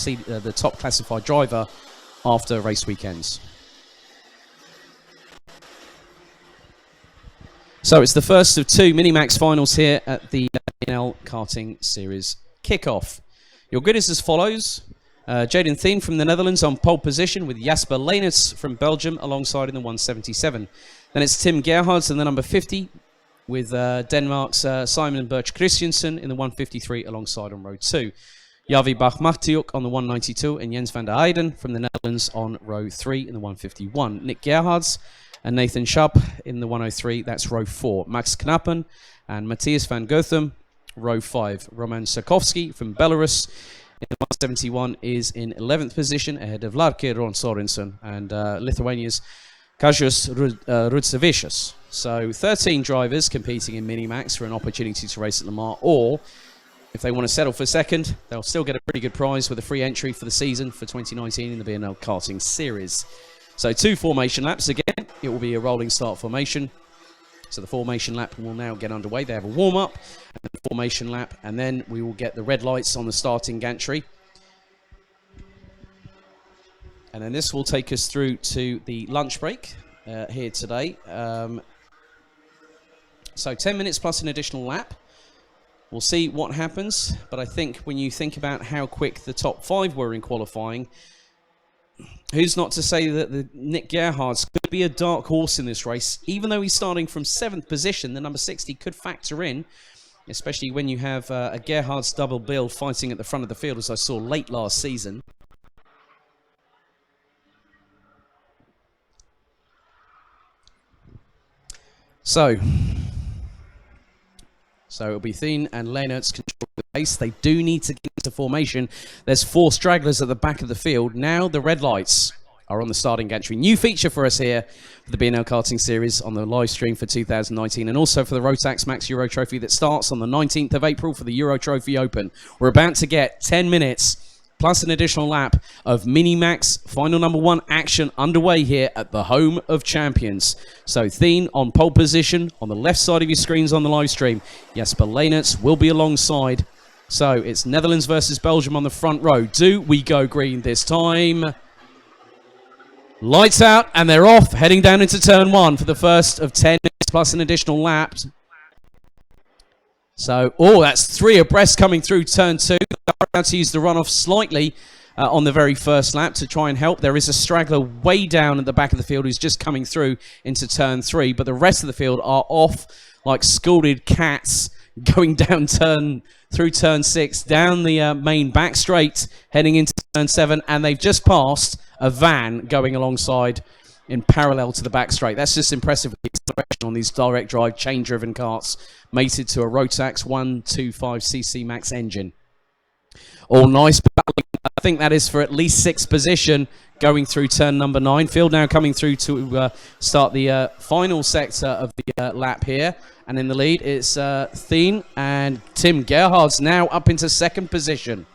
the top classified driver after race weekends. So it's the first of two Minimax finals here at the BNL Karting Series kickoff. Your grid is as follows. Jaden Thien from the Netherlands on pole position with Jasper Leeners from Belgium alongside in the 177. Then it's Tim Gerhards in the number 50 with Denmark's Simon Birch Christiansen in the 153 alongside on row 2. Javi Bach-Machtiuk on the 192 and Jens van der Heijden from the Netherlands on row 3 in the 151. Nick Gerhards and Nathan Schaap in the 103, that's row 4. Max Knappen and Matthias van Gotham, row 5. Roman Sarkovsky from Belarus in the 171 is in 11th position ahead of Larke Ron Sorensen and Lithuania's Kazijus Rudzevičius. So 13 drivers competing in Minimax for an opportunity to race at Le Mans, or if they want to settle for second, they'll still get a pretty good prize with a free entry for the season for 2019 in the BNL Karting Series. So 2 formation laps again. It will be a rolling start formation. So the formation lap will now get underway. They have a warm-up and the formation lap, and then we will get the red lights on the starting gantry. And then this will take us through to the lunch break here today. So 10 minutes plus an additional lap. We'll see what happens, but I think when you think about how quick the top 5 were in qualifying, who's not to say that the Nick Gerhards could be a dark horse in this race? Even though he's starting from 7th position, the number 60 could factor in, especially when you have a Gerhards double bill fighting at the front of the field, as I saw late last season. So it'll be Thien and Leenerts control the pace. They do need to get into formation. There's 4 stragglers at the back of the field. Now the red lights are on the starting gantry. New feature for us here for the BNL Karting Series on the live stream for 2019, and also for the Rotax Max Euro Trophy that starts on the 19th of April for the Euro Trophy Open. We're about to get 10 minutes plus an additional lap of Minimax final number 1 action underway here at the home of champions. So Thien on pole position on the left side of your screens on the live stream. Jasper Leenerts will be alongside. So it's Netherlands versus Belgium on the front row. Do we go green this time? Lights out and they're off, heading down into turn 1 for the first of 10 minutes plus an additional lap. So, that's 3 abreast coming through turn 2. They're about to use the runoff slightly on the very first lap to try and help. There is a straggler way down at the back of the field who's just coming through into turn 3, but the rest of the field are off like scalded cats going down through turn 6, down the main back straight, heading into turn 7, and they've just passed a van going alongside in parallel to the back straight. That's just impressive with the acceleration on these direct drive chain driven karts mated to a Rotax 125cc max engine. All nice battling. I think that is for at least 6th position going through turn number 9. Field now coming through to start the final sector of the lap here. And in the lead it's Thien and Tim Gerhards now up into 2nd position.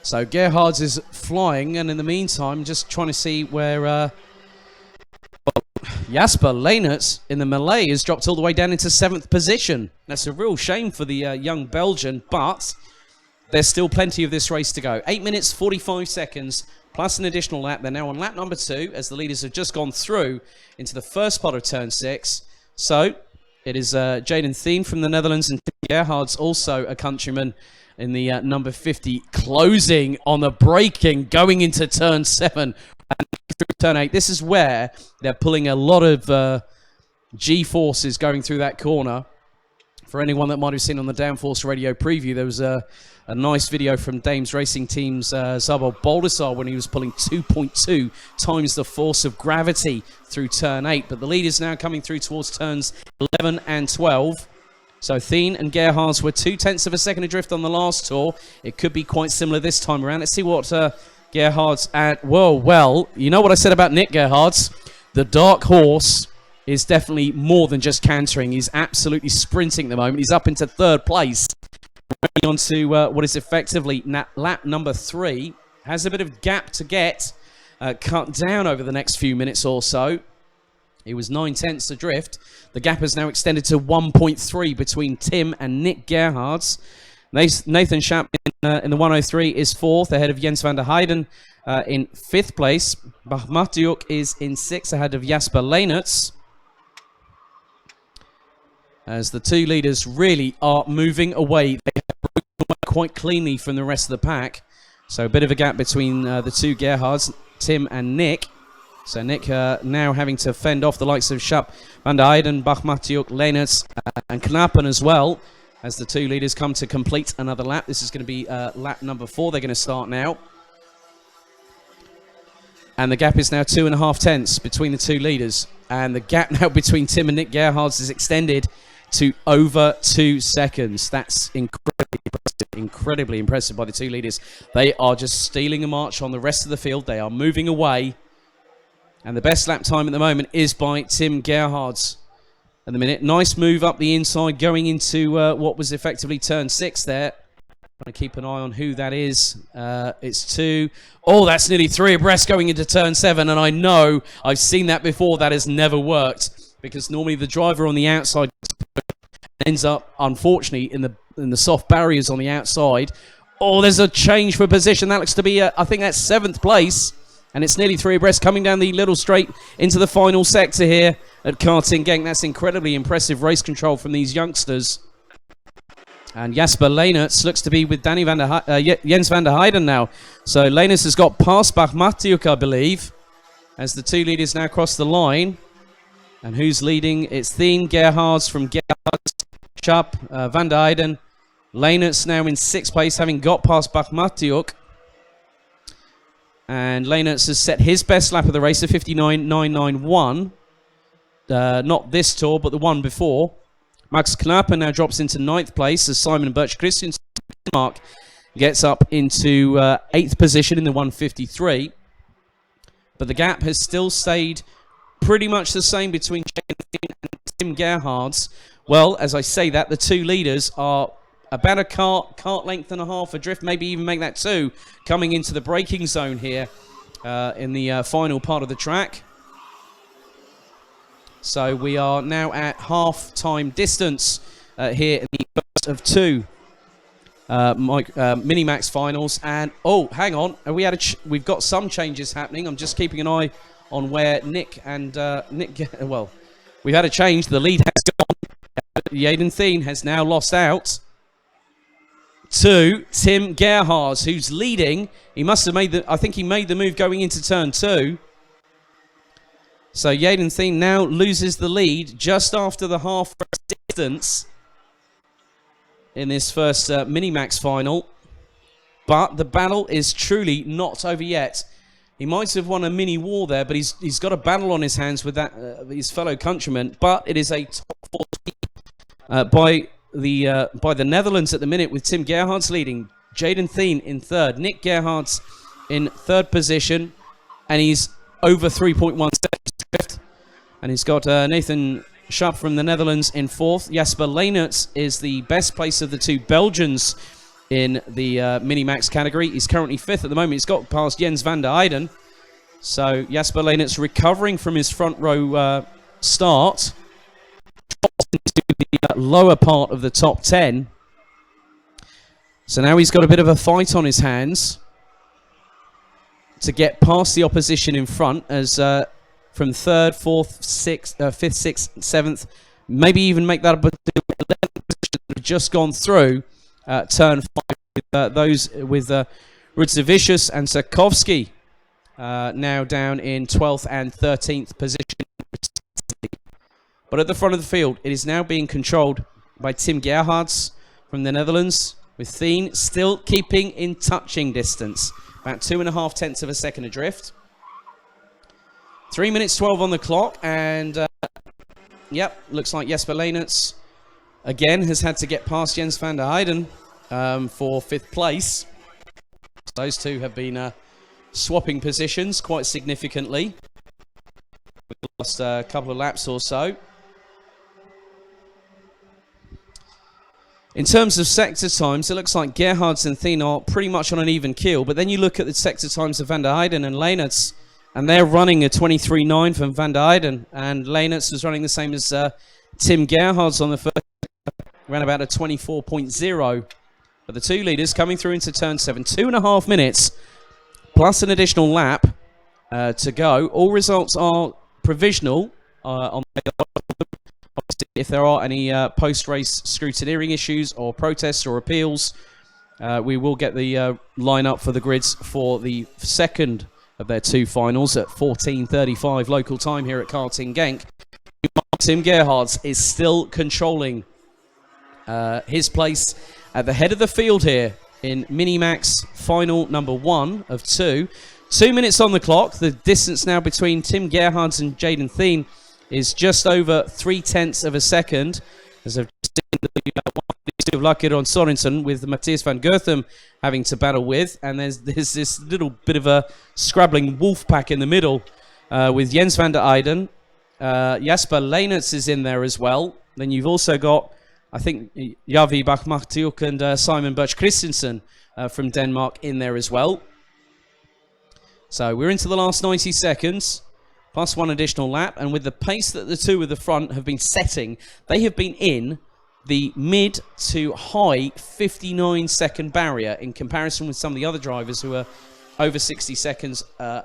So Gerhards is flying, and in the meantime, just trying to see where Jasper Leenerts in the melee has dropped all the way down into 7th position. That's a real shame for the young Belgian, but there's still plenty of this race to go. 8 minutes, 45 seconds, plus an additional lap. They're now on lap number 2, as the leaders have just gone through into the first part of turn 6. So it is Jaden Thien from the Netherlands and Tim Gerhards, also a countryman, in the number 50, closing on the braking, going into turn 7 and through turn 8. This is where they're pulling a lot of G-forces going through that corner. For anyone that might have seen on the Downforce radio preview, there was a nice video from Dames Racing Team's Zabo Baldessar when he was pulling 2.2 times the force of gravity through turn 8. But the lead is now coming through towards turns 11 and 12. So Thien and Gerhards were 0.2 of a second adrift on the last tour. It could be quite similar this time around. Let's see what Gerhards at. Well, you know what I said about Nick Gerhards? The dark horse is definitely more than just cantering. He's absolutely sprinting at the moment. He's up into 3rd place. Running on to what is effectively lap number 3. Has a bit of gap to get cut down over the next few minutes or so. It was 0.9 adrift. The gap has now extended to 1.3 between Tim and Nick Gerhards. Nathan Schaap in the 103 is fourth, ahead of Jens van der Heijden in fifth place. Bach Matiuk is in sixth, ahead of Jasper Leenerts. As the two leaders really are moving away. They have broken away quite cleanly from the rest of the pack. So a bit of a gap between the two Gerhards, Tim and Nick. So Nick now having to fend off the likes of Schaap, Van der Heijden, Bach Matiuk, Leenerts and Knappen as well. As the two leaders come to complete another lap. This is going to be lap number 4. They're going to start now. And the gap is now 2.5 tenths between the two leaders. And the gap now between Tim and Nick Gerhards is extended to over 2 seconds. That's incredibly impressive by the two leaders. They are just stealing a march on the rest of the field. They are moving away. And the best lap time at the moment is by Tim Gerhards. At the minute, nice move up the inside, going into what was effectively turn 6 there. I'm going to keep an eye on who that is. It's 2. Oh, that's nearly 3 abreast going into turn 7. And I know I've seen that before. That has never worked. Because normally the driver on the outside ends up, unfortunately, in the soft barriers on the outside. Oh, there's a change for position. That looks to be, I think that's 7th place. And it's nearly 3 abreast coming down the little straight into the final sector here at Karting Genk. That's incredibly impressive race control from these youngsters. And Jasper Leenerts looks to be with Jens van der Heijden now. So Leenerts has got past Bach Matiuk, I believe, as the two leaders now cross the line. And who's leading? It's Thien Gerhards from Gerhards, Schaap, Van der Heijden. Leenerts now in 6th place, having got past Bach Matiuk. And Leenerts has set his best lap of the race, a 59.991. Not this tour, but the one before. Max Knappen now drops into 9th place as Simon Birch Christiansen Denmark gets up into 8th position in the 153. But the gap has still stayed pretty much the same between Jane and Tim Gerhards. Well, as I say that, the two leaders are about a cart length and a half adrift, maybe even make that 2, coming into the braking zone here in the final part of the track. So we are now at half-time distance here in the first of 2 Minimax finals. And oh, hang on, we've got some changes happening. I'm just keeping an eye on where Nick and well, we've had a change. The lead has gone. Jaden Thien has now lost out to Tim Gerhards, who's leading. He must have I think he made the move going into turn 2. So Jaden Thien now loses the lead just after the half distance in this first Minimax final. But the battle is truly not over yet. He might have won a mini war there, but he's got a battle on his hands with that his fellow countryman. But it is a top 4 by the Netherlands at the minute, with Tim Gerhards leading, Jaden Thien in 3rd, Nick Gerhards in 3rd position, and he's over 3.1 seconds. And he's got Nathan Schaap from the Netherlands in 4th. Jasper Leenerts is the best place of the two Belgians in the Minimax category. He's currently 5th at the moment. He's got past Jens van der Heijden. So Jasper Leenerts recovering from his front row start. Into the lower part of the top 10. So now he's got a bit of a fight on his hands to get past the opposition in front, as from 3rd, 4th, 5th, 6th, 7th, maybe even make that up to 11th position that have just gone through turn 5 with those with Rudzivicius and Sarkovsky now down in 12th and 13th position. But at the front of the field, it is now being controlled by Tim Gerhards from the Netherlands, with Thien still keeping in touching distance, about 2.5 tenths of a second adrift. 3 minutes 12 on the clock, and yep, looks like Jasper Leenerts again has had to get past Jens van der Heijden for 5th place. Those two have been swapping positions quite significantly. We've lost a couple of laps or so. In terms of sector times, it looks like Gerhards and Thien are pretty much on an even keel, but then you look at the sector times of Van der Heijden and Leenerts, and they're running a 23.9 from Van der Heijden, and Leenerts is running the same as Tim Gerhards on the first, around about a 24.0 But the two leaders coming through into turn 7, 2.5 minutes plus an additional lap to go. All results are provisional on if there are any post-race scrutineering issues or protests or appeals. We will get the line-up for the grids for the second of their two finals at 14:35 local time here at Karting Genk. Tim Gerhards is still controlling his place at the head of the field here in Minimax final number 1 of 2. 2 minutes on the clock. The distance now between Tim Gerhards and Jaden Thien is just over 0.3 of a second. As I've just seen the Lukker on Sorensen with Matthias van Gerthem having to battle with. And there's this little bit of a scrabbling wolf pack in the middle with Jens van der Eyden. Jasper Leenerts is in there as well. Then you've also got, I think, Javi Bach-Martiuk and Simon Birch Christensen from Denmark in there as well. So we're into the last 90 seconds, plus one additional lap. And with the pace that the two at the front have been setting, they have been in the mid to high 59-second barrier in comparison with some of the other drivers who are over 60 seconds around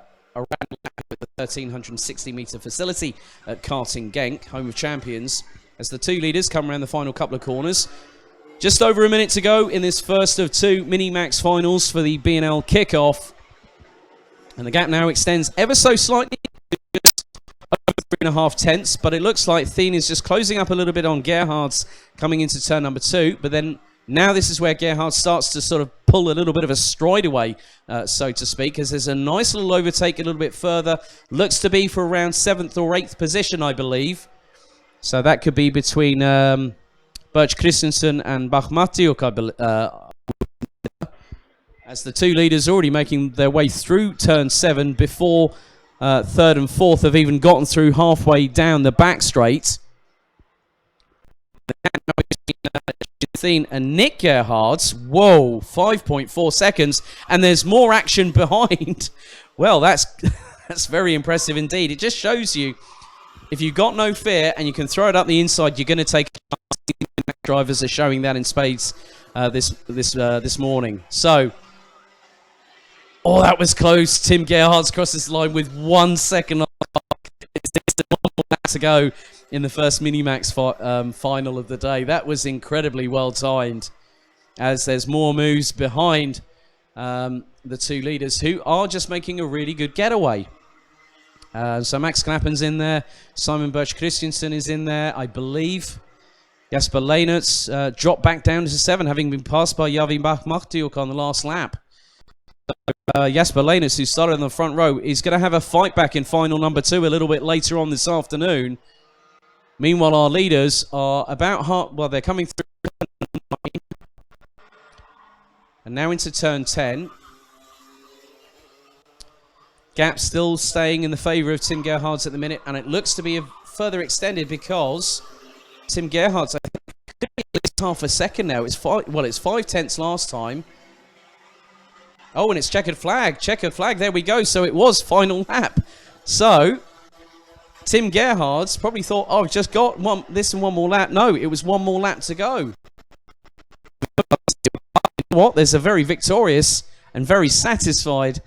with the 1,360-metre facility at Karting Genk, home of champions, as the two leaders come around the final couple of corners. Just over a minute to go in this first of two Mini-Max finals for the BNL kickoff. And the gap now extends ever so slightly, just over 3.5 tenths, but it looks like Thien is just closing up a little bit on Gerhards coming into turn number 2. But then now this is where Gerhards starts to sort of pull a little bit of a stride away, so to speak, as there's a nice little overtake a little bit further. Looks to be for around 7th or 8th position, I believe. So that could be between Birch Christensen and Bach-Martiuk, I believe. As the two leaders already making their way through turn 7 before 3rd and 4th have even gotten through halfway down the back straight. And Nick Gerhards, whoa, 5.4 seconds, and there's more action behind. Well, that's very impressive indeed. It just shows you, if you've got no fear and you can throw it up the inside, you're going to take. Drivers are showing that in spades this morning. So, oh, that was close. Tim Gerhards crosses the line with 1 second to go in the first Minimax final of the day. That was incredibly well timed, as there's more moves behind the two leaders who are just making a really good getaway. So Max Knappen's in there. Simon Birch Christensen is in there, I believe. Jasper Leenerts dropped back down to 7, having been passed by Javi Bach-Martiuk on the last lap. Jasper Leenerts, who started in the front row, is going to have a fight back in final number 2 a little bit later on this afternoon. Meanwhile, our leaders are about half, well, they're coming through. And now into turn 10. Gap still staying in the favour of Tim Gerhards at the minute, and it looks to be further extended because Tim Gerhards, I think, could be at least half a second now. It's 5 tenths last time. Oh, and it's checkered flag. Checkered flag. There we go. So it was final lap. So Tim Gerhards probably thought, oh, I've just got this and one more lap. No, it was one more lap to go. What? There's a very victorious and very satisfied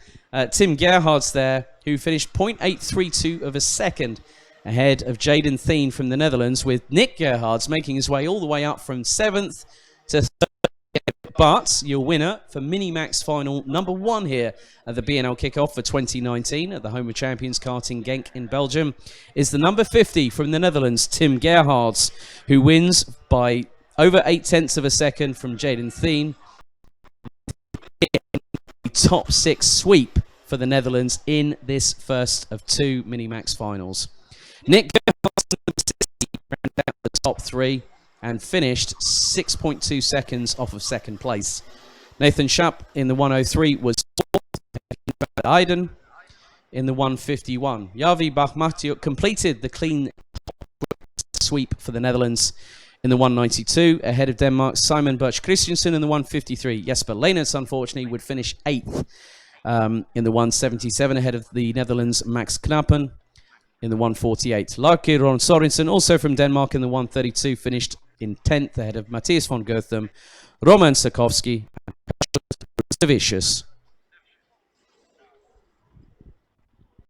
Tim Gerhards there, who finished 0.832 of a second ahead of Jaden Thien from the Netherlands, with Nick Gerhards making his way all the way up from 7th to 3rd. But your winner for Minimax final number 1 here at the BNL kickoff for 2019 at the home of champions Karting Genk in Belgium is the number 50 from the Netherlands, Tim Gerhards, who wins by over 8 tenths of a second from Jaden Thien. Top 6 sweep for the Netherlands in this first of 2 Minimax finals. Nick Gerhards rounded out the top 3 and finished 6.2 seconds off of second place. Nathan Schaap in the 103 was 4th. Eyden in the 151. Javi Bach-Martiuk completed the clean sweep for the Netherlands in the 192, ahead of Denmark's Simon Birch Christensen in the 153. Jasper Leenerts, unfortunately, would finish 8th in the 177, ahead of the Netherlands' Max Knappen in the 148. Lukker on Sorensen, also from Denmark, in the 132, finished in 10th, ahead of Matthias van Gerthem Roman Sikowski, and Stavicius.